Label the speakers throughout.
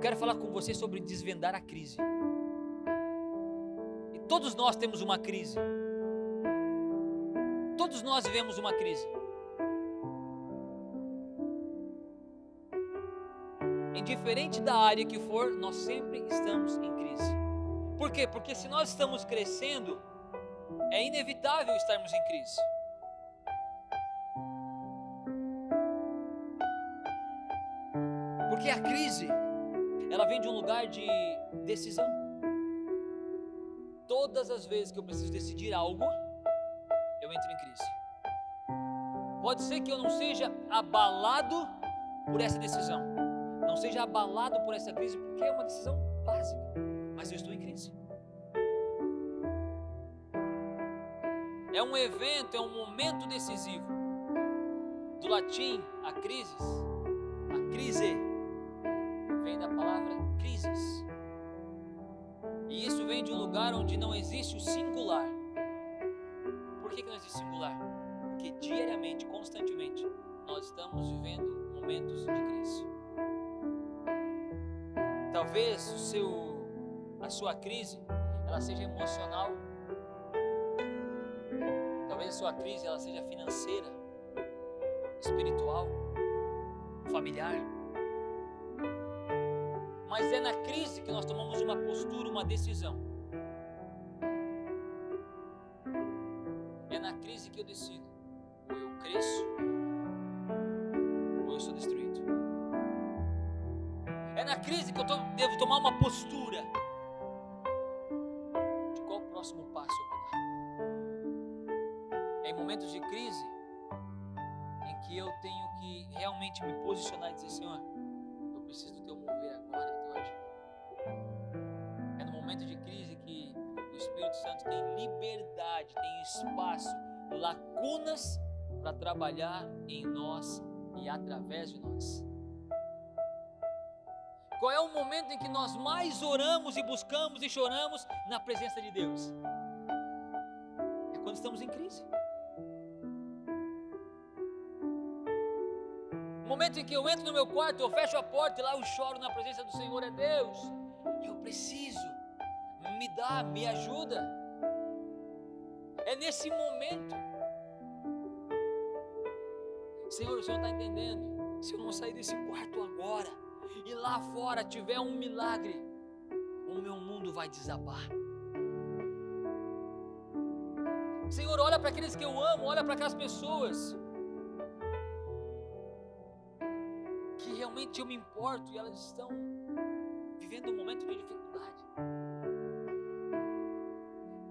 Speaker 1: quero falar com você sobre desvendar a crise. E todos nós temos uma crise. Todos nós vivemos uma crise. Indiferente da área que for, nós sempre estamos em crise. Por quê? Porque se nós estamos crescendo, é inevitável estarmos em crise. Porque a crise, ela vem de um lugar de decisão. Todas as vezes que eu preciso decidir algo, eu entro em crise. Pode ser que eu não seja abalado por essa decisão, não seja abalado por essa crise, porque é uma decisão básica, mas eu estou em crise. É um evento, é um momento decisivo. Do latim, a crise vem da palavra crises. E isso vem de um lugar onde não existe o singular. Por que não existe singular? Porque diariamente, constantemente, nós estamos vivendo momentos de crise. Talvez a sua crise, ela seja emocional. Talvez a sua crise, ela seja financeira, espiritual, familiar. Mas é na crise que nós tomamos uma postura, uma decisão. É na crise que eu decido. Ou eu cresço, ou eu sou destruído. É na crise que eu devo tomar uma postura. De qual o próximo passo eu vou dar? É em momentos de crise em que eu tenho que realmente me posicionar e dizer: Senhor, eu preciso do teu mover agora, do teu agir. É no momento de crise que o Espírito Santo tem liberdade, tem espaço, lacunas para trabalhar em nós e através de nós. Qual é o momento em que nós mais oramos e buscamos e choramos na presença de Deus? É quando estamos em crise. O momento em que eu entro no meu quarto, eu fecho a porta e lá eu choro na presença do Senhor. É Deus, eu preciso, me ajuda. É nesse momento. Senhor, o Senhor está entendendo? Se eu não sair desse quarto agora e lá fora tiver um milagre, o meu mundo vai desabar. Senhor, olha para aqueles que eu amo, olha para aquelas pessoas que realmente eu me importo e elas estão vivendo um momento de dificuldade.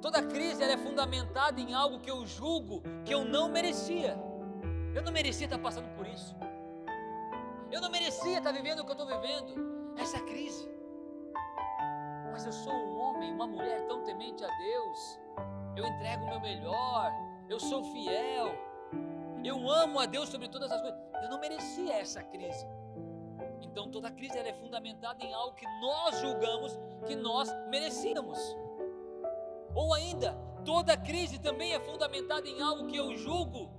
Speaker 1: Toda crise ela é fundamentada em algo que eu julgo que eu não merecia. Eu não merecia estar passando por isso. Eu não merecia estar vivendo o que eu estou vivendo, essa crise. Mas eu sou um homem, uma mulher tão temente a Deus. Eu entrego o meu melhor, eu sou fiel, eu amo a Deus sobre todas as coisas. Eu não merecia essa crise. Então toda crise ela é fundamentada em algo que nós julgamos que nós merecíamos. Ou ainda, toda crise também é fundamentada em algo que eu julgo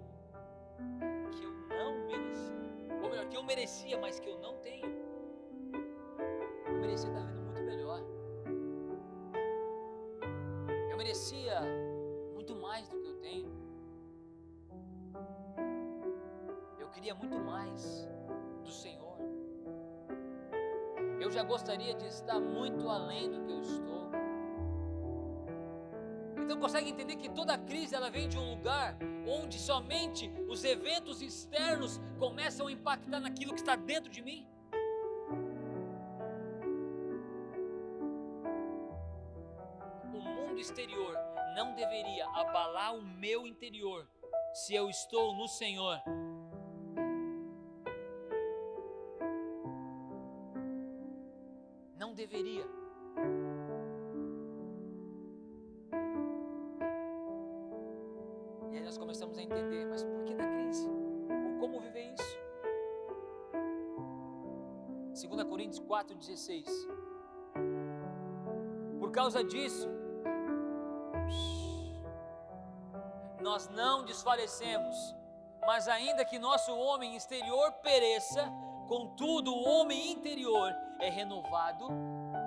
Speaker 1: que eu não merecia. Ou melhor, que eu merecia, mas que eu não tenho. Eu merecia estar vivendo muito melhor. Eu merecia muito mais do que eu tenho. Eu queria muito mais do Senhor. Eu já gostaria de estar muito além do que eu estou. Então consegue entender que toda crise ela vem de um lugar onde somente os eventos externos começam a impactar naquilo que está dentro de mim? O mundo exterior não deveria abalar o meu interior se eu estou no Senhor. Não deveria. E aí nós começamos a entender, mas por que da crise? Ou como viver isso? 2 Coríntios 4,16. Por causa disso, nós não desfalecemos, mas ainda que nosso homem exterior pereça, Contudo, o homem interior é renovado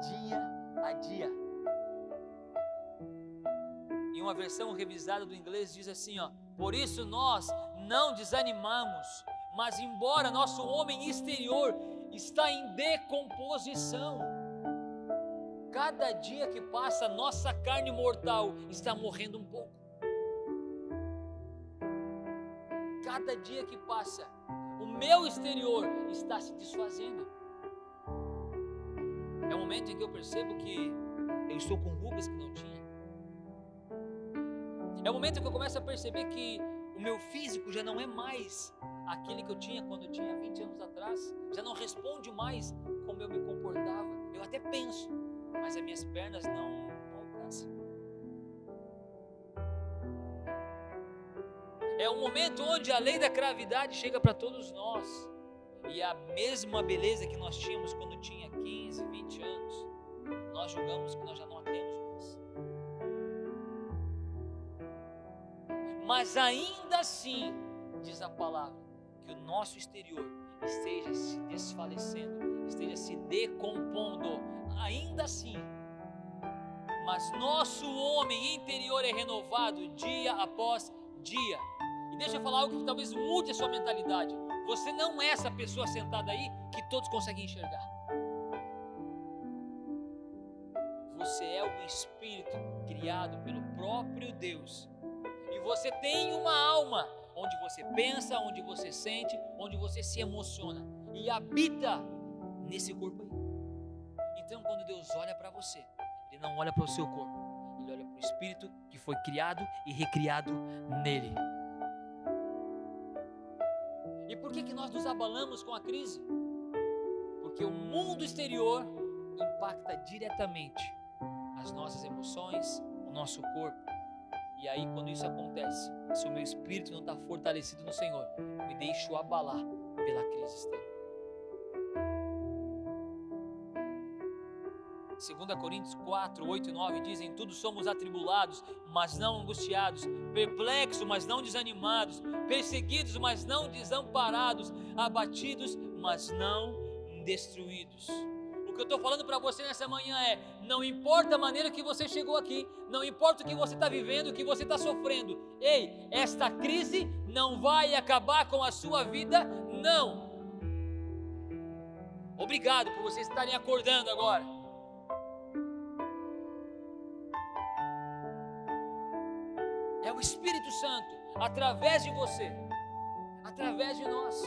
Speaker 1: dia a dia. Em uma versão revisada do inglês diz assim, por isso nós não desanimamos, mas embora nosso homem exterior está em decomposição, cada dia que passa, nossa carne mortal está morrendo um pouco. Cada dia que passa, o meu exterior está se desfazendo. É o momento em que eu percebo que eu estou com rugas que não tinha. É o momento em que eu começo a perceber que o meu físico já não é mais aquele que eu tinha quando eu tinha 20 anos atrás. Já não responde mais como eu me comportava. Eu até penso, mas as minhas pernas não alcançam. É um momento onde a lei da gravidade chega para todos nós. E a mesma beleza que nós tínhamos quando tinha 15, 20 anos, nós julgamos que nós já não a temos mais. Mas ainda assim, diz a palavra, que o nosso exterior esteja se desfalecendo, esteja se decompondo, ainda assim. Mas nosso homem interior é renovado dia após dia. E deixa eu falar algo que talvez mude a sua mentalidade. Você não é essa pessoa sentada aí que todos conseguem enxergar. Você é o espírito criado pelo próprio Deus. E você tem uma alma onde você pensa, onde você sente, onde você se emociona. E habita nesse corpo aí. Então quando Deus olha para você, Ele não olha para o seu corpo. Ele olha para o espírito que foi criado e recriado nele. E por que nós nos abalamos com a crise? Porque o mundo exterior impacta diretamente as nossas emoções, o nosso corpo. E aí quando isso acontece, se o meu espírito não está fortalecido no Senhor, eu me deixo abalar pela crise externa. 2 Coríntios 4, 8 e 9 dizem: tudo somos atribulados, mas não angustiados, perplexos, mas não desanimados, perseguidos, mas não desamparados, abatidos, mas não destruídos. O que eu estou falando para você nessa manhã é: não importa a maneira que você chegou aqui, não importa o que você está vivendo, o que você está sofrendo, ei, esta crise não vai acabar com a sua vida, não. Obrigado por vocês estarem acordando agora. É o Espírito Santo, através de você, através de nós.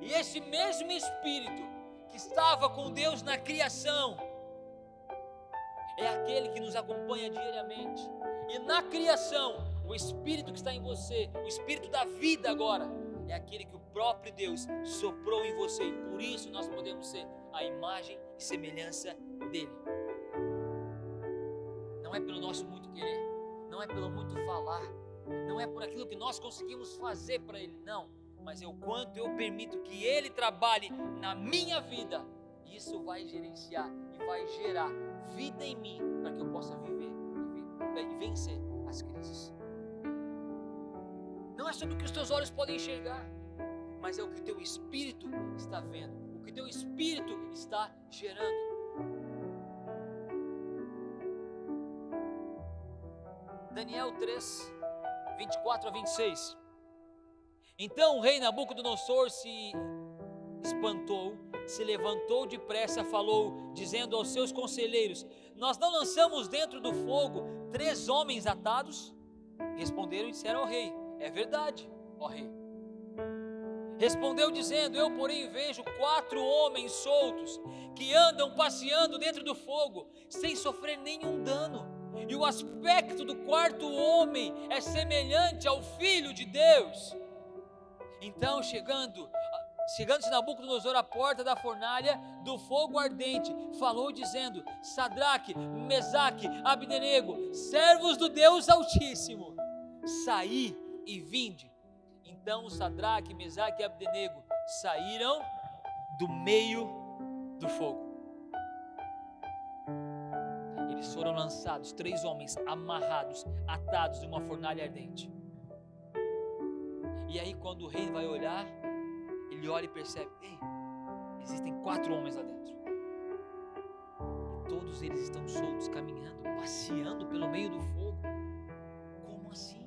Speaker 1: E esse mesmo Espírito que estava com Deus na criação, é aquele que nos acompanha diariamente. E na criação, o Espírito que está em você, o Espírito da vida agora, é aquele que o próprio Deus soprou em você. E por isso nós podemos ser a imagem e semelhança dele. Não é pelo nosso muito querer, não é pelo muito falar, não é por aquilo que nós conseguimos fazer para ele, não. Mas é o quanto eu permito que ele trabalhe na minha vida. Isso vai gerenciar e vai gerar vida em mim, para que eu possa viver e vencer as crises. Não é sobre o que os teus olhos podem enxergar, mas é o que o teu espírito está vendo, o que o teu espírito está gerando. Daniel 3, 24 a 26. Então o rei Nabucodonosor se espantou, se levantou depressa, falou, dizendo aos seus conselheiros: nós não lançamos dentro do fogo 3 homens atados? Responderam e disseram ao rei: é verdade, ó rei. Respondeu dizendo: eu porém vejo 4 homens soltos, que andam passeando dentro do fogo, sem sofrer nenhum dano. E o aspecto do 4º homem é semelhante ao Filho de Deus. Então chegando-se Nabucodonosor à porta da fornalha do fogo ardente, falou dizendo: Sadraque, Mesaque, Abdenego, servos do Deus Altíssimo, saí e vinde. Então Sadraque, Mesaque e Abdenego saíram do meio do fogo. Eles foram lançados, 3 homens amarrados, atados em uma fornalha ardente. E aí quando o rei vai olhar, ele olha e percebe, ei, existem 4 homens lá dentro. E todos eles estão soltos, caminhando, passeando pelo meio do fogo. Como assim?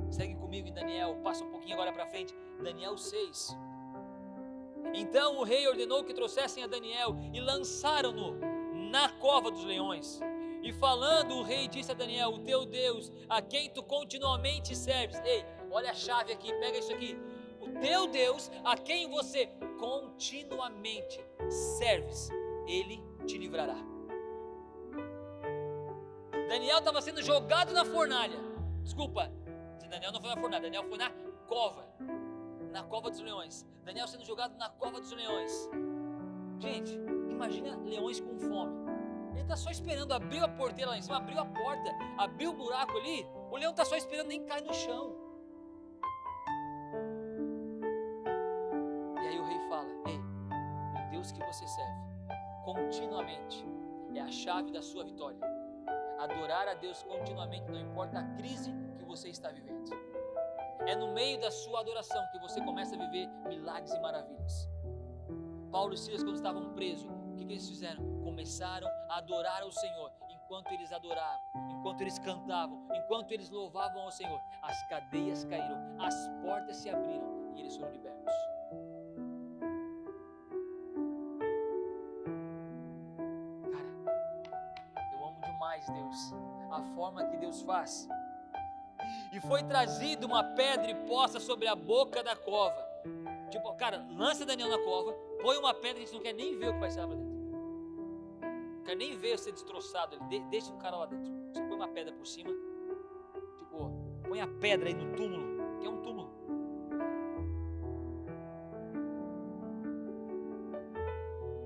Speaker 1: Segue comigo em Daniel, passa um pouquinho agora para frente, Daniel 6. Então o rei ordenou que trouxessem a Daniel e lançaram-no na cova dos leões. E falando, o rei disse a Daniel, o teu Deus, a quem tu continuamente serves. Ei, olha a chave aqui, pega isso aqui. O teu Deus, a quem você continuamente serves, ele te livrará. Daniel estava sendo jogado na fornalha. Desculpa, Daniel não foi na fornalha, Daniel foi na cova dos leões. Daniel sendo jogado na cova dos leões. Gente, imagina leões com fome. Ele está só esperando, abriu a porteira lá em cima, abriu a porta, abriu o buraco ali, o leão está só esperando, nem cai no chão. E aí o rei fala, ei, o Deus que você serve, continuamente, é a chave da sua vitória. Adorar a Deus continuamente, não importa a crise que você está vivendo. É no meio da sua adoração que você começa a viver milagres e maravilhas. Paulo e Silas, quando estavam presos, o que eles fizeram? Começaram a adorar ao Senhor. Enquanto eles adoravam, enquanto eles cantavam, enquanto eles louvavam ao Senhor, as cadeias caíram, as portas se abriram e eles foram libertos. Cara, eu amo demais Deus, a forma que Deus faz. E foi trazido uma pedra e posta sobre a boca da cova. Tipo, cara, lança Daniel na cova, põe uma pedra, a gente não quer nem ver o que vai sair lá dentro. Não quer nem ver ser destroçado, deixa o cara lá dentro. Você põe uma pedra por cima, tipo, põe a pedra aí no túmulo, que é um túmulo.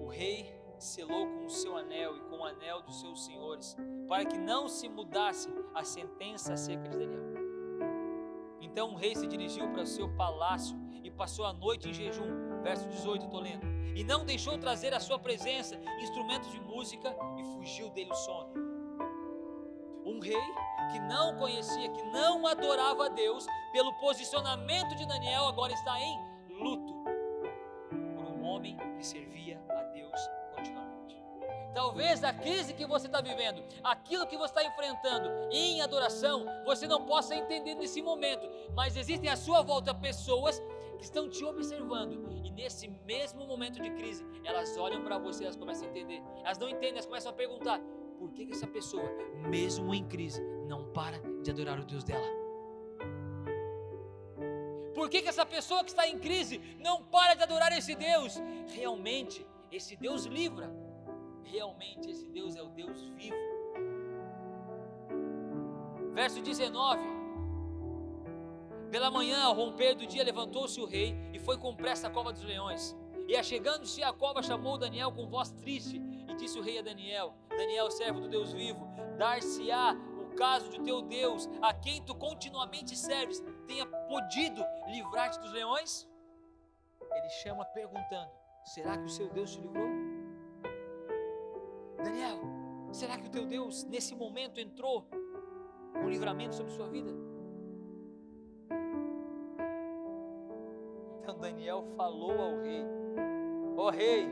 Speaker 1: O rei selou com o seu anel e com o anel dos seus senhores, para que não se mudasse a sentença acerca de Daniel. Então o rei se dirigiu para o seu palácio e passou a noite em jejum, verso 18, estou lendo, e não deixou trazer à sua presença instrumentos de música e fugiu dele o sono. Um rei que não conhecia, que não adorava a Deus, pelo posicionamento de Daniel, agora está em luto por um homem que servia a Deus continuamente. Talvez a crise que você está vivendo, aquilo que você está enfrentando em adoração, você não possa entender nesse momento, mas existem à sua volta pessoas que estão te observando, e nesse mesmo momento de crise, elas olham para você, elas começam a entender, elas não entendem, elas começam a perguntar, por que essa pessoa, mesmo em crise, não para de adorar o Deus dela? Por que essa pessoa que está em crise não para de adorar esse Deus? Realmente, esse Deus livra. Realmente esse Deus é o Deus vivo. Verso 19. Pela manhã, ao romper do dia, levantou-se o rei e foi com pressa à cova dos leões. E achegando-se à cova, chamou Daniel com voz triste. E disse o rei a Daniel, Daniel, servo do Deus vivo, dar-se-á o caso de teu Deus, a quem tu continuamente serves, tenha podido livrar-te dos leões? Ele chama perguntando, será que o seu Deus te livrou? Daniel, será que o teu Deus nesse momento entrou com livramento sobre sua vida? Então Daniel falou ao rei, ó rei,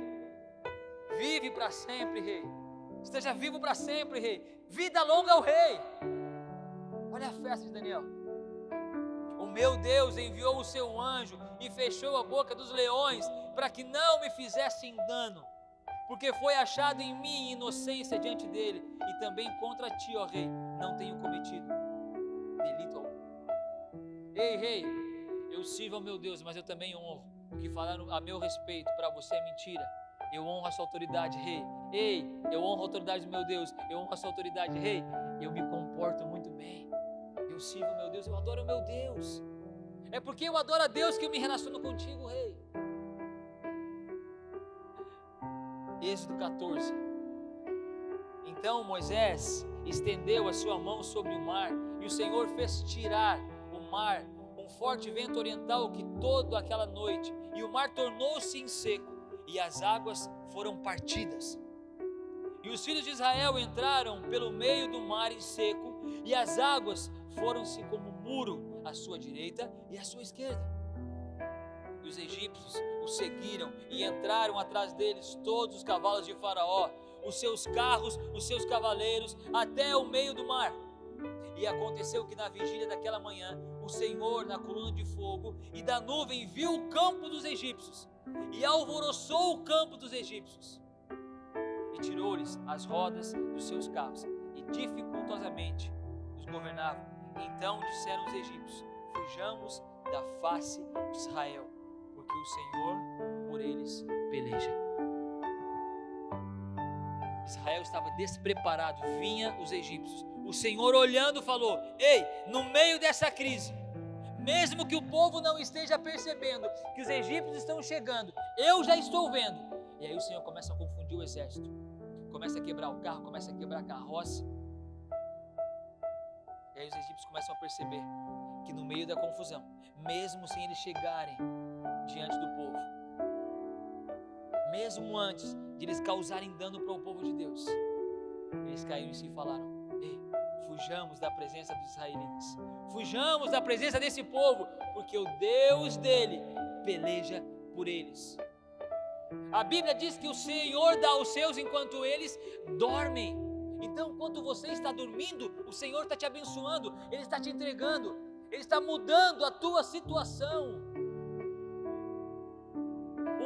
Speaker 1: vive para sempre, rei, esteja vivo para sempre, rei, vida longa ao rei. Olha a festa de Daniel. O meu Deus enviou o seu anjo e fechou a boca dos leões para que não me fizessem dano, porque foi achado em mim inocência diante dele, e também contra ti, ó rei, não tenho cometido delito algum. Ei, rei, eu sirvo ao meu Deus, mas eu também honro. O que falaram a meu respeito para você é mentira. Eu honro a sua autoridade, rei. Ei, eu honro a autoridade do meu Deus, eu honro a sua autoridade, rei. Eu me comporto muito bem. Eu sirvo ao meu Deus, eu adoro o meu Deus. É porque eu adoro a Deus que eu me relaciono contigo, rei. Êxodo 14. Então Moisés estendeu a sua mão sobre o mar, e o Senhor fez tirar o mar um forte vento oriental que toda aquela noite, e o mar tornou-se em seco, e as águas foram partidas. E os filhos de Israel entraram pelo meio do mar em seco, e as águas foram-se como muro à sua direita e à sua esquerda. E os egípcios os seguiram e entraram atrás deles todos os cavalos de Faraó, os seus carros, os seus cavaleiros, até o meio do mar. E aconteceu que na vigília daquela manhã, o Senhor, na coluna de fogo e da nuvem, viu o campo dos egípcios e alvoroçou o campo dos egípcios e tirou-lhes as rodas dos seus carros e dificultosamente os governava. Então disseram os egípcios: fujamos da face de Israel, porque o Senhor por eles peleja. Israel estava despreparado, vinha os egípcios. O Senhor, olhando, falou: ei, no meio dessa crise, mesmo que o povo não esteja percebendo que os egípcios estão chegando, eu já estou vendo. E aí o Senhor começa a confundir o exército, começa a quebrar o carro, começa a quebrar a carroça. E aí os egípcios começam a perceber que no meio da confusão, mesmo sem eles chegarem diante do povo, mesmo antes de eles causarem dano para o povo de Deus, eles caíram em si e falaram: ei, fujamos da presença dos israelitas, fujamos da presença desse povo, porque o Deus dele peleja por eles. A Bíblia diz que o Senhor dá aos seus enquanto eles dormem. Então, enquanto você está dormindo, o Senhor está te abençoando, Ele está te entregando, Ele está mudando a tua situação.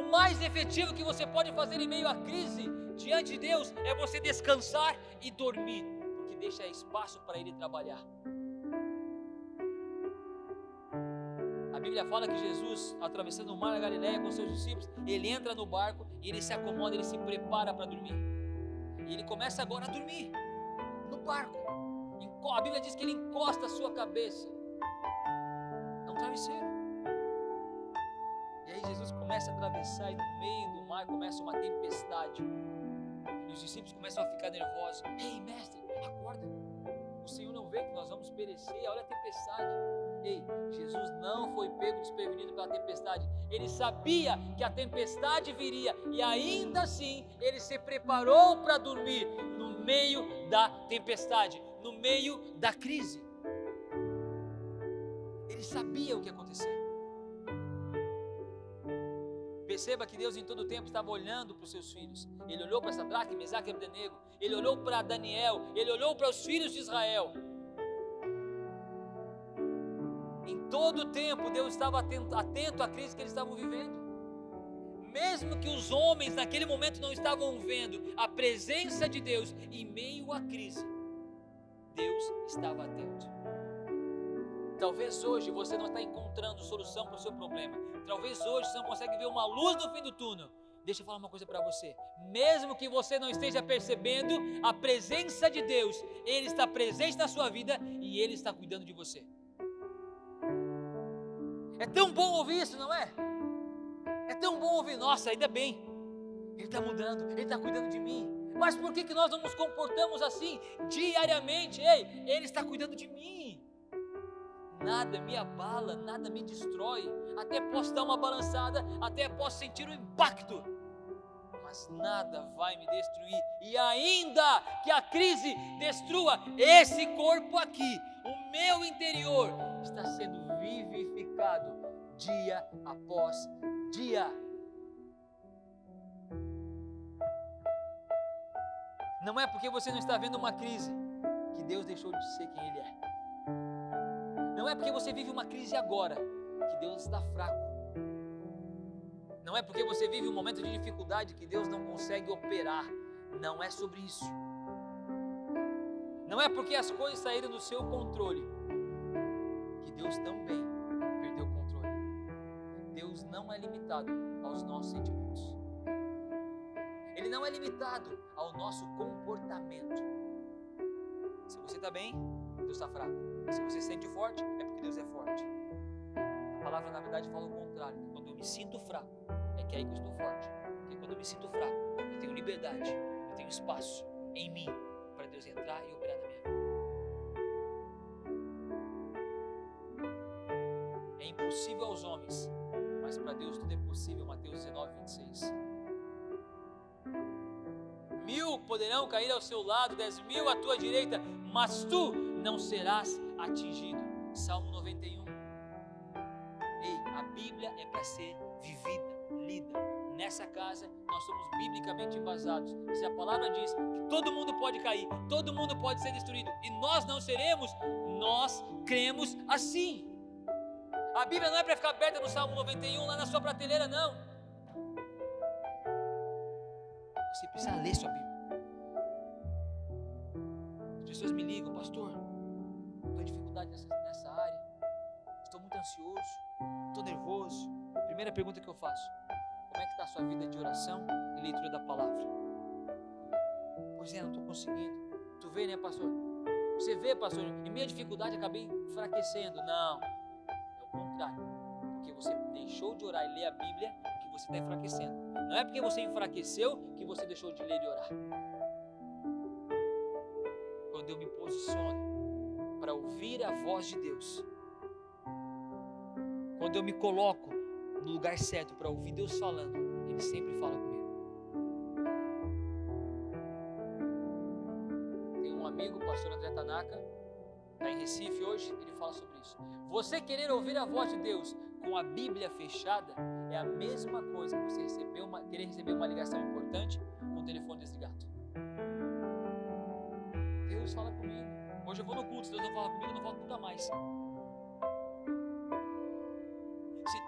Speaker 1: O mais efetivo que você pode fazer em meio à crise diante de Deus é você descansar e dormir, porque deixa espaço para Ele trabalhar. A Bíblia fala que Jesus, atravessando o mar na Galileia com seus discípulos, Ele entra no barco e Ele se acomoda, Ele se prepara para dormir. E Ele começa agora a dormir no barco. A Bíblia diz que Ele encosta a sua cabeça num travesseiro. E aí Jesus começa a atravessar e no meio do mar começa uma tempestade. E os discípulos começam a ficar nervosos. Ei, mestre, acorda. O Senhor não vê que nós vamos perecer, olha a tempestade. Ei, Jesus não foi pego desprevenido pela tempestade. Ele sabia que a tempestade viria e ainda assim Ele se preparou para dormir no meio da tempestade, no meio da crise. Ele sabia o que ia acontecer. Perceba que Deus em todo o tempo estava olhando para os seus filhos. Ele olhou para Sadraque, Mesaque e Abdenego. Ele olhou para Daniel. Ele olhou para os filhos de Israel. Em todo o tempo Deus estava atento à crise que eles estavam vivendo. Mesmo que os homens naquele momento não estavam vendo a presença de Deus em meio à crise, Deus estava atento. Talvez hoje você não está encontrando solução para o seu problema. Talvez hoje você não consegue ver uma luz no fim do túnel. Deixa eu falar uma coisa para você. Mesmo que você não esteja percebendo a presença de Deus, Ele está presente na sua vida e Ele está cuidando de você. É tão bom ouvir isso, não é? É tão bom ouvir: nossa, ainda bem, Ele está mudando, Ele está cuidando de mim. Mas por que nós não nos comportamos assim diariamente? Ei, Ele está cuidando de mim. Nada me abala, nada me destrói. Até posso dar uma balançada, até posso sentir o impacto, mas nada vai me destruir. E ainda que a crise destrua esse corpo aqui, o meu interior está sendo vivificado dia após dia. Não é porque você não está vendo uma crise que Deus deixou de ser quem Ele é. Não é porque você vive uma crise agora que Deus está fraco. Não é porque você vive um momento de dificuldade que Deus não consegue operar. Não é sobre isso. Não é porque as coisas saíram do seu controle que Deus também perdeu o controle. Deus não é limitado aos nossos sentimentos. Ele não é limitado ao nosso comportamento. Se você está bem, Deus está fraco. Se você se sente forte, é porque Deus é forte. A palavra, na verdade, fala o contrário. Quando eu me sinto fraco, é que é aí que eu estou forte. Porque quando eu me sinto fraco, eu tenho liberdade, eu tenho espaço em mim para Deus entrar e operar na minha vida. É impossível aos homens, mas para Deus tudo é possível. Mateus 19, 26. 1000 poderão cair ao seu lado, 10.000 à tua direita, mas tu não serás atingido. Salmo 91. Ei, a Bíblia é para ser vivida, lida. Nessa casa nós somos biblicamente embasados. Se a palavra diz que todo mundo pode cair, todo mundo pode ser destruído e nós não seremos, nós cremos assim. A Bíblia não é para ficar aberta no Salmo 91 lá na sua prateleira, não. Você precisa ler sua Bíblia. As pessoas me ligam, pastor, estou em dificuldade nessa área, estou muito ansioso, estou nervoso. Primeira pergunta que eu faço: como é que está a sua vida de oração e leitura da palavra? Pois é, não estou conseguindo. Tu vê, né, pastor? Você vê, pastor, em minha dificuldade acabei enfraquecendo. Não, é o contrário. Porque você deixou de orar e ler a Bíblia que você está enfraquecendo. Não é porque você enfraqueceu que você deixou de ler e orar. Quando eu me posiciono para ouvir a voz de Deus, quando eu me coloco no lugar certo para ouvir Deus falando, Ele sempre fala comigo. Tem um amigo, o pastor André Tanaka, está em Recife hoje, ele fala sobre isso. Você querer ouvir a voz de Deus com a Bíblia fechada é a mesma coisa que você querer receber uma ligação importante com o telefone desligado. Deus fala comigo. Hoje eu vou no culto, se Deus não fala comigo, eu não volto nunca mais. Se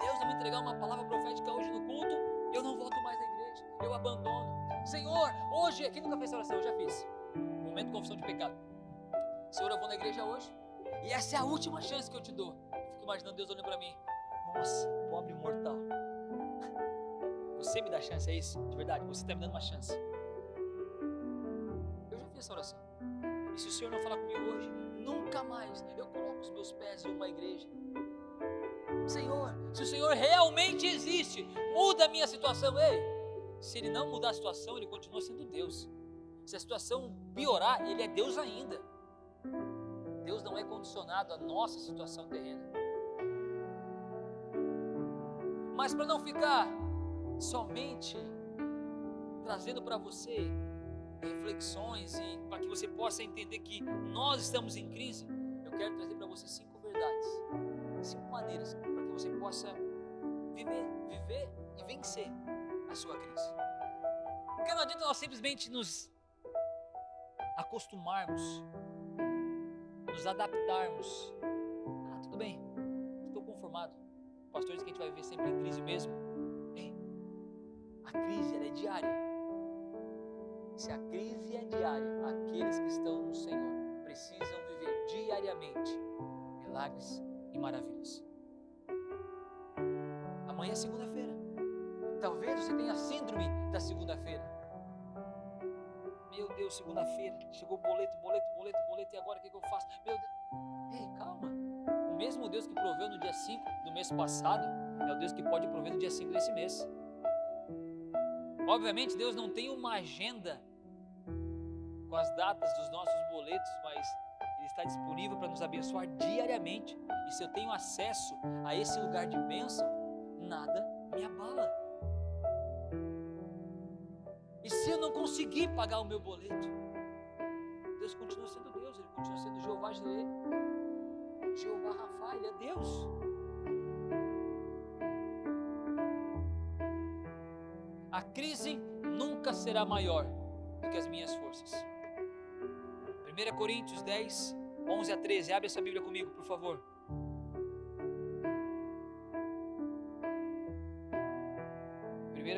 Speaker 1: Deus não me entregar uma palavra profética hoje no culto, eu não volto mais na igreja, eu abandono. Senhor, hoje, quem nunca fez essa oração? Eu já fiz. Momento de confissão de pecado. Senhor, eu vou na igreja hoje, e essa é a última chance que eu te dou. Eu fico imaginando Deus olhando para mim. Nossa, pobre mortal. Você me dá chance, é isso? De verdade, você está me dando uma chance. Eu já fiz essa oração. E se o Senhor não falar comigo hoje, nunca mais eu coloco os meus pés em uma igreja. Senhor, se o Senhor realmente existe, muda a minha situação. Ei, se Ele não mudar a situação, Ele continua sendo Deus. Se a situação piorar, Ele é Deus ainda. Deus não é condicionado à nossa situação terrena. Mas para não ficar somente trazendo para você reflexões e para que você possa entender que nós estamos em crise, eu quero trazer para você 5 verdades, 5 maneiras para que você possa viver e vencer a sua crise. Porque não adianta nós simplesmente nos acostumarmos, nos adaptarmos. Ah, tudo bem, estou conformado. O pastor diz que a gente vai viver sempre em crise mesmo. Ei, a crise ela é diária. Se a crise é diária, aqueles que estão no Senhor precisam viver diariamente milagres e maravilhas. Amanhã é segunda-feira. Talvez você tenha a síndrome da segunda-feira. Meu Deus, segunda-feira, chegou boleto, e agora o que eu faço? Meu Deus, ei, calma. O mesmo Deus que proveu no dia 5 do mês passado, é o Deus que pode prover no dia 5 desse mês. Obviamente Deus não tem uma agenda com as datas dos nossos boletos, mas Ele está disponível para nos abençoar diariamente. E se eu tenho acesso a esse lugar de bênção, nada me abala. E se eu não conseguir pagar o meu boleto, Deus continua sendo Deus, Ele continua sendo Jeová Jireh, Jeová Rafa, Ele é Deus. A crise nunca será maior do que as minhas forças. 1 Coríntios 10, 11 a 13, abre essa Bíblia comigo, por favor.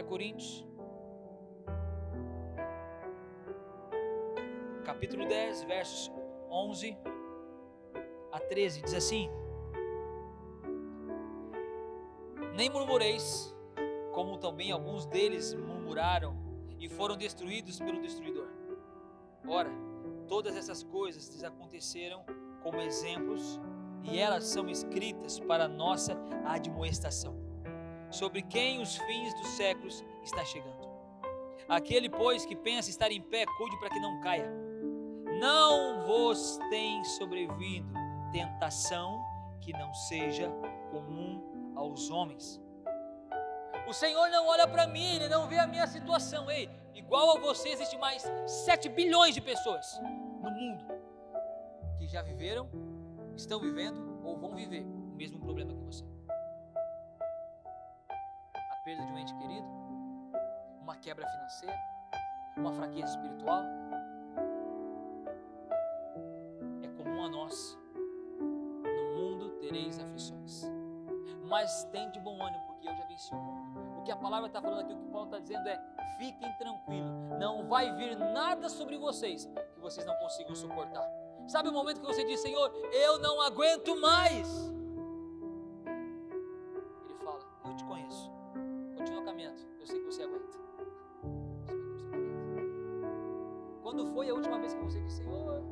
Speaker 1: Coríntios, capítulo 10, versos 11 a 13, diz assim: nem murmureis, como também alguns deles murmuraram e foram destruídos pelo destruidor. Ora, todas essas coisas lhes aconteceram como exemplos, e elas são escritas para a nossa admoestação, sobre quem os fins dos séculos está chegando. Aquele, pois, que pensa estar em pé, cuide para que não caia. Não vos tem sobrevindo tentação que não seja comum aos homens. O Senhor não olha para mim, Ele não vê a minha situação. Ei, igual a você, existe mais 7 bilhões de pessoas no mundo que já viveram, estão vivendo ou vão viver o mesmo problema que você. perda de um ente querido, uma quebra financeira, uma fraqueza espiritual. É comum a nós. No mundo tereis aflições, mas tem de bom ânimo, porque eu já venci o mundo. O que a palavra está falando aqui, o que Paulo está dizendo é: fiquem tranquilos, não vai vir nada sobre vocês que vocês não consigam suportar. Sabe o momento que você diz: Senhor, eu não aguento mais? Ele fala: eu te conheço, continua caminhando, eu sei que você aguenta. Quando foi a última vez que você disse: Senhor,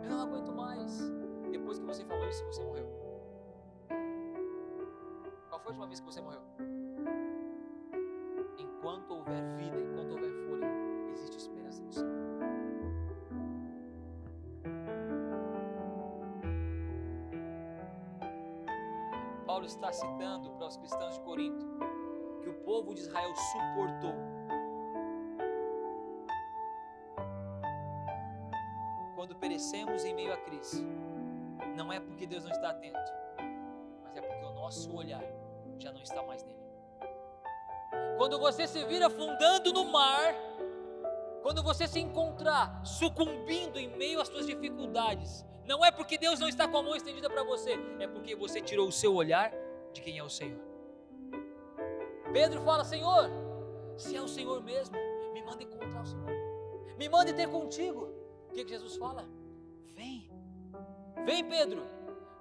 Speaker 1: eu não aguento mais? Depois que você falou isso, você morreu. Qual foi a última vez que você morreu? Enquanto houver vida, enquanto houver fôlego, existe esperança no Senhor. Paulo está citando para os cristãos de Corinto que o povo de Israel suportou. Quando perecemos em meio à crise, não é porque Deus não está atento, mas é porque o nosso olhar já não está mais nele. Quando você se vir afundando no mar, quando você se encontrar sucumbindo em meio às suas dificuldades, não é porque Deus não está com a mão estendida para você, é porque você tirou o seu olhar de quem é o Senhor. Pedro fala: Senhor, se é o Senhor mesmo, me manda encontrar o Senhor, me manda ter contigo. O que Jesus fala? Vem Pedro.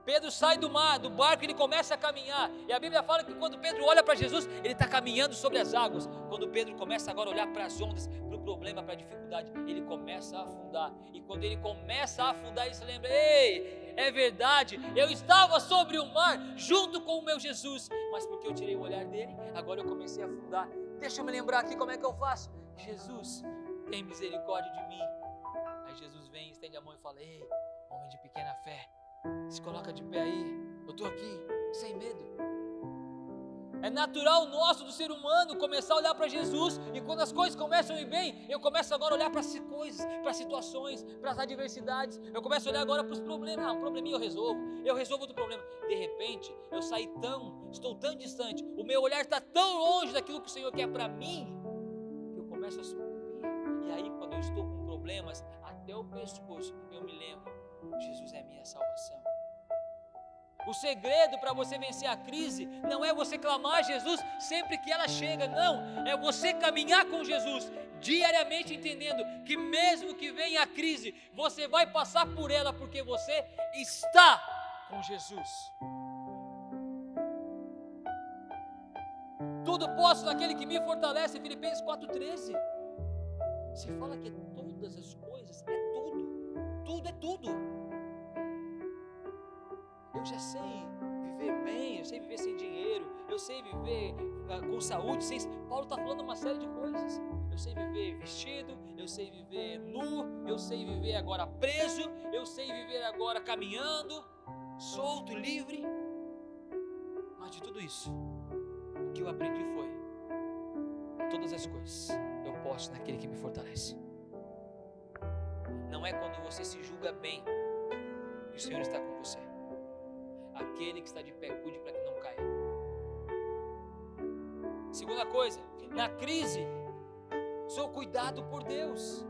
Speaker 1: Pedro sai do mar, do barco, ele começa a caminhar, e a Bíblia fala que quando Pedro olha para Jesus, ele está caminhando sobre as águas. Quando Pedro começa agora a olhar para as ondas, para o problema, para a dificuldade, ele começa a afundar, e quando ele começa a afundar, ele se lembra: ei, é verdade, eu estava sobre o mar, junto com o meu Jesus, mas porque eu tirei o olhar dele, agora eu comecei a afundar. Deixa eu me lembrar aqui como é que eu faço. Jesus, tem misericórdia de mim. Aí Jesus vem, estende a mão e fala: ei, homem de pequena fé, se coloca de pé aí, eu estou aqui, sem medo. É natural nosso, do ser humano, começar a olhar para Jesus, e quando as coisas começam a ir bem, eu começo agora a olhar para as coisas, para as situações, para as adversidades, eu começo a olhar agora para os problemas. Um probleminha eu resolvo outro problema. De repente, eu estou tão distante, o meu olhar está tão longe daquilo que o Senhor quer para mim, que eu começo a sucumbir. E aí, quando eu estou com problemas até o pescoço, eu me lembro: Jesus é minha salvação. O segredo para você vencer a crise não é você clamar a Jesus sempre que ela chega, não, é você caminhar com Jesus diariamente, entendendo que mesmo que venha a crise, você vai passar por ela porque você está com Jesus. Tudo posso naquele que me fortalece, Filipenses 4,13. Se fala que todas as coisas, tudo é tudo. Eu já sei viver bem, eu sei viver sem dinheiro, eu sei viver com saúde, Paulo está falando uma série de coisas. Eu sei viver vestido, eu sei viver nu, eu sei viver agora preso, eu sei viver agora caminhando, solto, livre. Mas de tudo isso, o que eu aprendi foi: todas as coisas eu posso naquele que me fortalece. Não é quando você se julga bem que o Senhor está com você. Aquele que está de pé, cuide para que não caia. Segunda coisa, na crise, sou cuidado por Deus.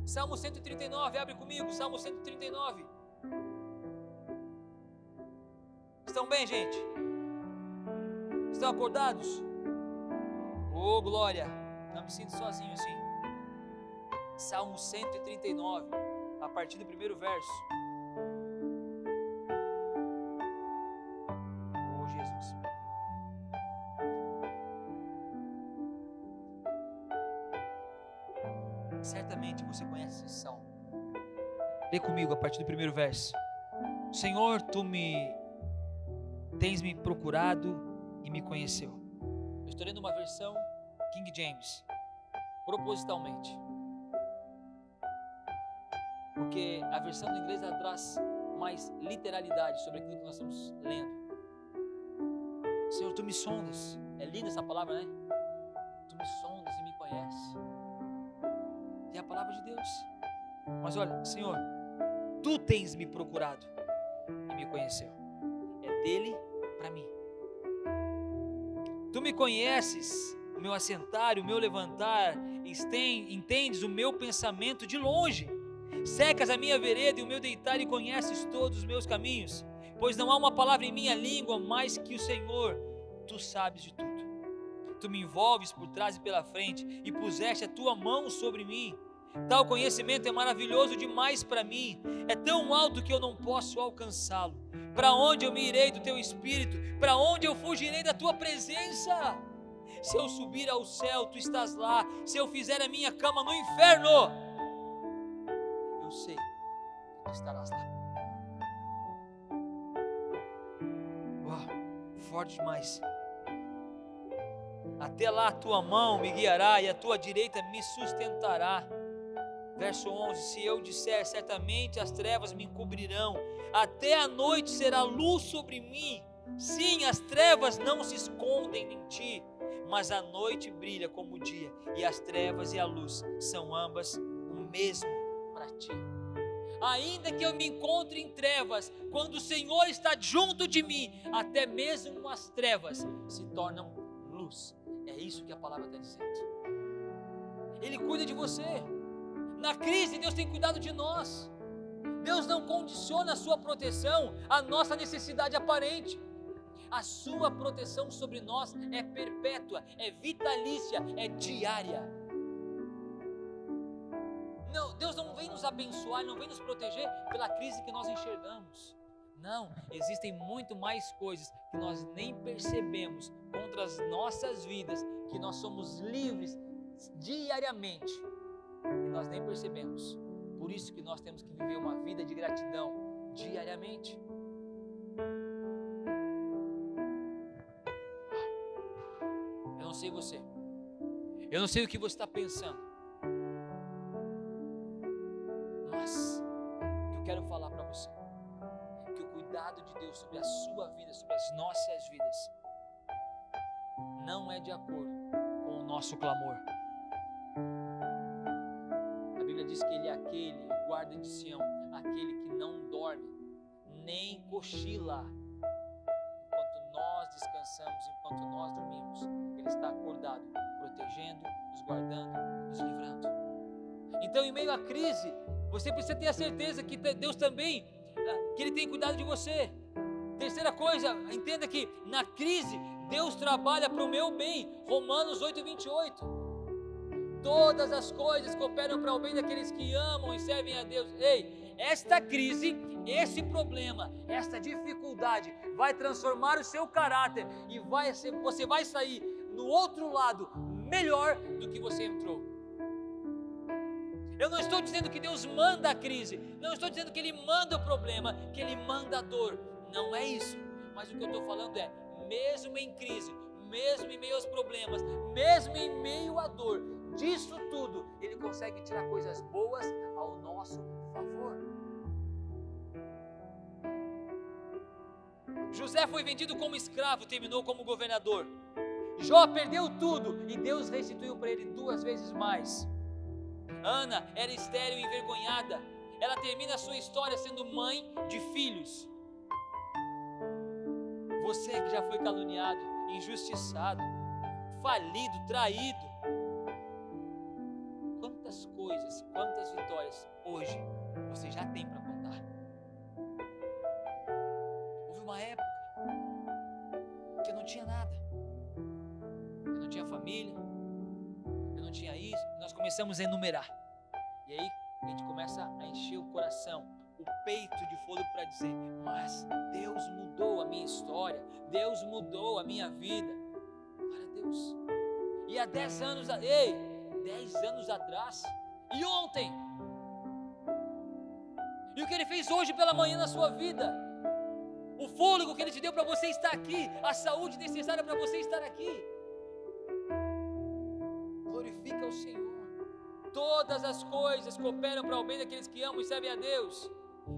Speaker 1: Salmo 139, abre comigo, Salmo 139. Estão bem, gente? Estão acordados? Oh, glória! Não me sinto sozinho assim. Salmo 139, a partir do primeiro verso. Certamente você conhece esse salmo. Lê comigo a partir do primeiro verso. Senhor, tu tens me procurado e me conheceu. Eu estou lendo uma versão King James, propositalmente, porque a versão do inglês ela traz mais literalidade sobre aquilo que nós estamos lendo. Senhor, tu me sondas. É linda essa palavra, né? Tu me sondas e me conheces. É a palavra de Deus. Mas olha, Senhor, tu tens me procurado e me conheceu. É dele para mim. Tu me conheces, o meu assentar e o meu levantar, entendes o meu pensamento de longe. Secas a minha vereda e o meu deitar e conheces todos os meus caminhos. Pois não há uma palavra em minha língua mais que o Senhor, tu sabes de tudo. Tu me envolves por trás e pela frente e puseste a tua mão sobre mim. Tal conhecimento é maravilhoso demais para mim, é tão alto que eu não posso alcançá-lo. Para onde eu me irei do teu espírito? Para onde eu fugirei da tua presença? Se eu subir ao céu, tu estás lá. Se eu fizer a minha cama no inferno, eu sei que tu estarás lá. Uau, forte demais. Até lá a tua mão me guiará e a tua direita me sustentará. Verso 11, se eu disser, certamente as trevas me encobrirão, até a noite será luz sobre mim. Sim, as trevas não se escondem em ti, mas a noite brilha como o dia, e as trevas e a luz são ambas o mesmo para ti. Ainda que eu me encontre em trevas, quando o Senhor está junto de mim, até mesmo as trevas se tornam luz. É isso que a palavra está dizendo. Ele cuida de você. Na crise, Deus tem cuidado de nós. Deus não condiciona a sua proteção à nossa necessidade aparente. A sua proteção sobre nós é perpétua, é vitalícia, é diária. Não, Deus não vem nos abençoar, não vem nos proteger pela crise que nós enxergamos. Não, existem muito mais coisas que nós nem percebemos contra as nossas vidas, que nós somos livres diariamente e nós nem percebemos. Por isso que nós temos que viver uma vida de gratidão diariamente. Eu não sei você, eu não sei o que você está pensando, mas eu quero falar para você que o cuidado de Deus sobre a sua vida, sobre as nossas vidas, não é de acordo com o nosso clamor. A Bíblia diz que Ele é aquele, o guarda de Sião, aquele que não dorme, nem cochila. Enquanto nós descansamos, enquanto nós dormimos, Ele está acordado, protegendo, nos guardando, nos livrando. Então, em meio à crise, você precisa ter a certeza que Deus também, que Ele tem cuidado de você. Terceira coisa, entenda que na crise, Deus trabalha para o meu bem. Romanos 8:28. Todas as coisas cooperam para o bem daqueles que amam e servem a Deus. Ei, esta crise, esse problema, esta dificuldade vai transformar o seu caráter e você vai sair no outro lado melhor do que você entrou. Eu não estou dizendo que Deus manda a crise, não estou dizendo que Ele manda o problema, que Ele manda a dor. Não é isso. Mas o que eu estou falando é, mesmo em crise, mesmo em meio aos problemas, mesmo em meio à dor, disso tudo, Ele consegue tirar coisas boas ao nosso favor. José foi vendido como escravo, terminou como governador. Jó perdeu tudo e Deus restituiu para ele 2 vezes mais. Ana era estéril e envergonhada. Ela termina a sua história sendo mãe de filhos. Você que já foi caluniado, injustiçado, falido, traído, quantas coisas, quantas vitórias hoje você já tem para contar? Houve uma época que eu não tinha nada, eu não tinha família, eu não tinha isso. Nós começamos a enumerar, e aí a gente começa a encher o coração, o peito de fôlego para dizer, mas Deus mudou a minha história, Deus mudou a minha vida. Glória a Deus. E há 10 anos, 10 anos atrás, e ontem, e o que Ele fez hoje pela manhã na sua vida, o fôlego que Ele te deu para você estar aqui, a saúde necessária para você estar aqui. Glorifica o Senhor. Todas as coisas cooperam para o bem daqueles que amam e servem a Deus.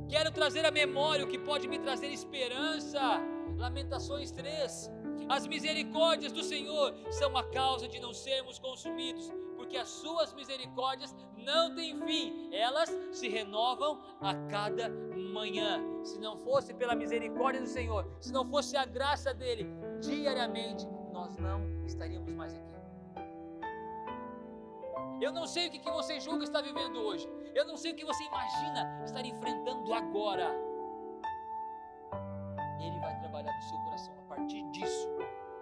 Speaker 1: Quero trazer à memória o que pode me trazer esperança. Lamentações 3. As misericórdias do Senhor são a causa de não sermos consumidos, porque as suas misericórdias não têm fim, elas se renovam a cada manhã. Se não fosse pela misericórdia do Senhor, se não fosse a graça dele, diariamente nós não estaríamos mais aqui. Eu não sei o que você julga estar vivendo hoje. Eu não sei o que você imagina estar enfrentando agora. Ele vai trabalhar no seu coração a partir disso,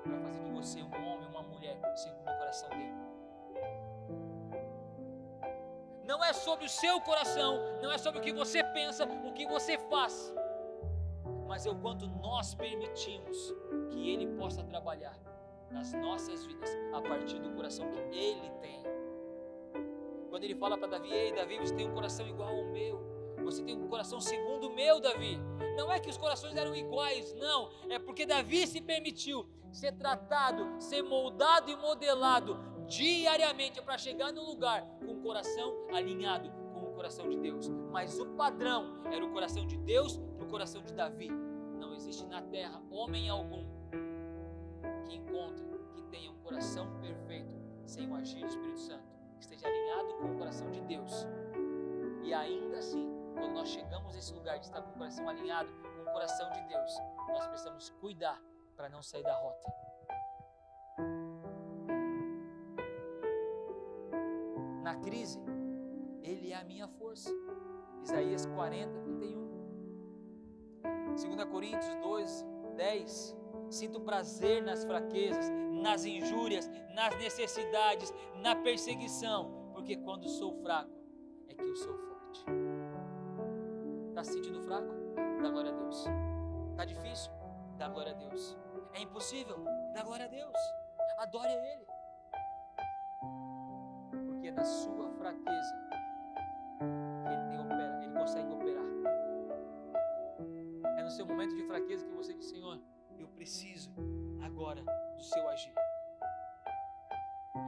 Speaker 1: para fazer de você um homem, uma mulher, segundo o coração dele. Não é sobre o seu coração, não é sobre o que você pensa, o que você faz, mas é o quanto nós permitimos que ele possa trabalhar nas nossas vidas a partir do coração que ele tem. Quando ele fala para Davi: ei Davi, você tem um coração igual ao meu, você tem um coração segundo o meu, Davi. Não é que os corações eram iguais, não, é porque Davi se permitiu ser tratado, ser moldado e modelado diariamente para chegar no lugar com o coração alinhado com o coração de Deus. Mas o padrão era o coração de Deus para o coração de Davi. Não existe na terra homem algum que encontre, que tenha um coração perfeito sem o agir do Espírito Santo, que esteja alinhado com o coração de Deus. E ainda assim, quando nós chegamos a esse lugar de estar com o coração alinhado com o coração de Deus, nós precisamos cuidar para não sair da rota. Na crise, ele é a minha força. Isaías 40, 31. 2 Coríntios 12, 10. Sinto prazer nas fraquezas, nas injúrias, nas necessidades, na perseguição, porque quando sou fraco, é que eu sou forte. Está se sentindo fraco? Dá glória a Deus. Está difícil? Dá glória a Deus. É impossível? Dá glória a Deus. Adore a Ele. Porque é na sua fraqueza que Ele consegue operar. É no seu momento de fraqueza que você diz: Senhor, eu preciso agora do seu agir.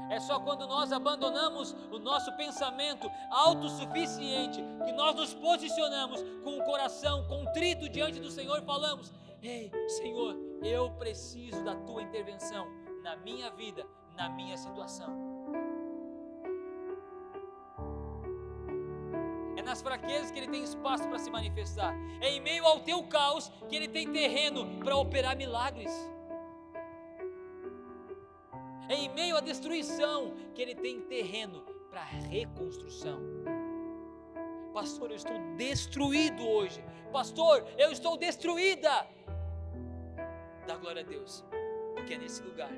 Speaker 1: É só quando nós abandonamos o nosso pensamento autossuficiente que nós nos posicionamos com o coração contrito diante do Senhor e falamos: ei, Senhor, eu preciso da tua intervenção na minha vida, na minha situação. É nas fraquezas que Ele tem espaço para se manifestar. É em meio ao teu caos que Ele tem terreno para operar milagres. É em meio à destruição que Ele tem terreno para reconstrução. Pastor, eu estou destruído hoje. Pastor, eu estou destruída. Dá glória a Deus, porque é nesse lugar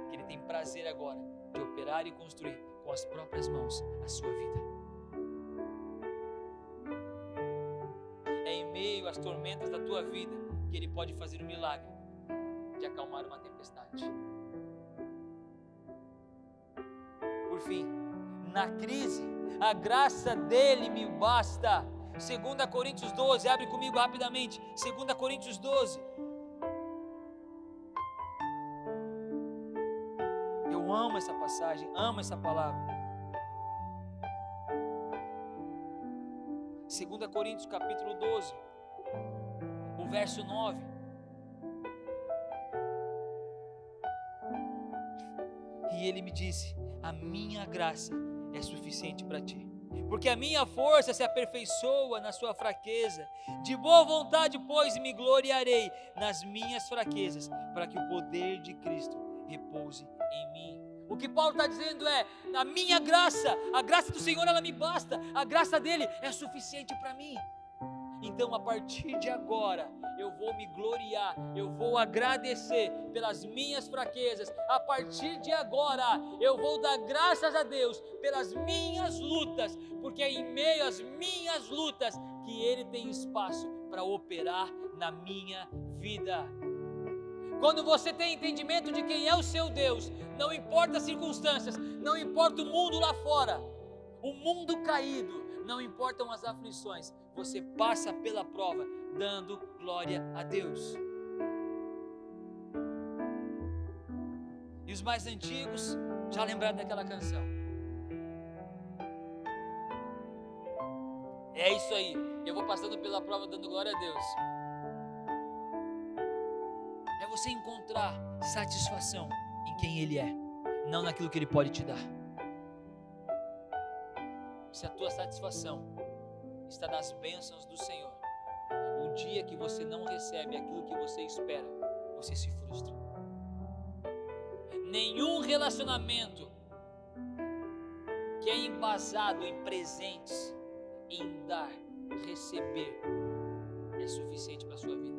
Speaker 1: que Ele tem prazer agora de operar e construir com as próprias mãos a sua vida. É em meio às tormentas da tua vida que Ele pode fazer o milagre de acalmar uma tempestade. Por fim, na crise, a graça dele me basta. 2 Coríntios 12, abre comigo rapidamente. 2 Coríntios 12. Eu amo essa passagem, amo essa palavra. 2 Coríntios capítulo 12, o verso 9. E ele me disse: a minha graça é suficiente para ti, porque a minha força se aperfeiçoa na sua fraqueza. De boa vontade, pois, me gloriarei nas minhas fraquezas, para que o poder de Cristo repouse em mim. O que Paulo está dizendo é: a minha graça, a graça do Senhor, ela me basta, a graça dele é suficiente para mim. Então, a partir de agora, eu vou me gloriar, eu vou agradecer pelas minhas fraquezas. A partir de agora, eu vou dar graças a Deus pelas minhas lutas, porque é em meio às minhas lutas que Ele tem espaço para operar na minha vida. Quando você tem entendimento de quem é o seu Deus, não importa as circunstâncias, não importa o mundo lá fora, o mundo caído, não importam as aflições, você passa pela prova dando glória a Deus. E os mais antigos já lembraram daquela canção. É isso aí, eu vou passando pela prova dando glória a Deus. É você encontrar satisfação em quem Ele é, não naquilo que Ele pode te dar. Se a tua satisfação está nas bênçãos do Senhor, o dia que você não recebe aquilo que você espera, você se frustra. nenhum relacionamento que é embasado em presentes, em dar, receber, é suficiente para a sua vida.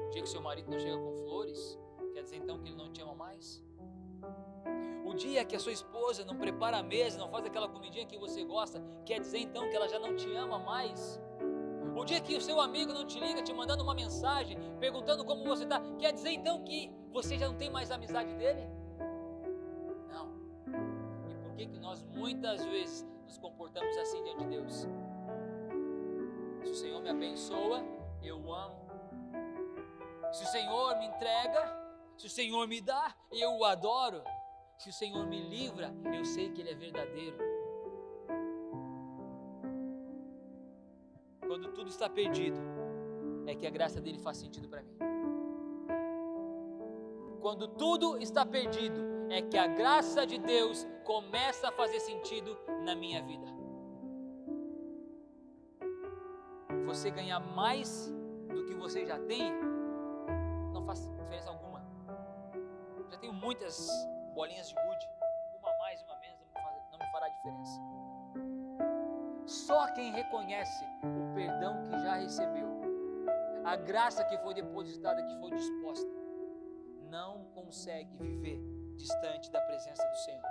Speaker 1: O dia que seu marido não chega com flores, quer dizer então que ele não te ama mais? O dia que a sua esposa não prepara a mesa, não faz aquela comidinha que você gosta, quer dizer então que ela já não te ama mais? O dia que o seu amigo não te liga, te mandando uma mensagem, perguntando como você está, quer dizer então que você já não tem mais amizade dele? Não. E por que nós muitas vezes nos comportamos assim diante de Deus? Se o Senhor me abençoa, eu amo. Se o Senhor me entrega, se o Senhor me dá, eu o adoro. Se o Senhor me livra, eu sei que Ele é verdadeiro. Quando tudo está perdido, é que a graça dele faz sentido para mim. Quando tudo está perdido, é que a graça de Deus começa a fazer sentido na minha vida. Você ganhar mais do que você já tem, não faz diferença alguma. Já tenho muitas bolinhas de gude, uma mais, uma menos, não me fará diferença. Só quem reconhece o perdão que já recebeu, a graça que foi depositada, que foi disposta, não consegue viver distante da presença do Senhor.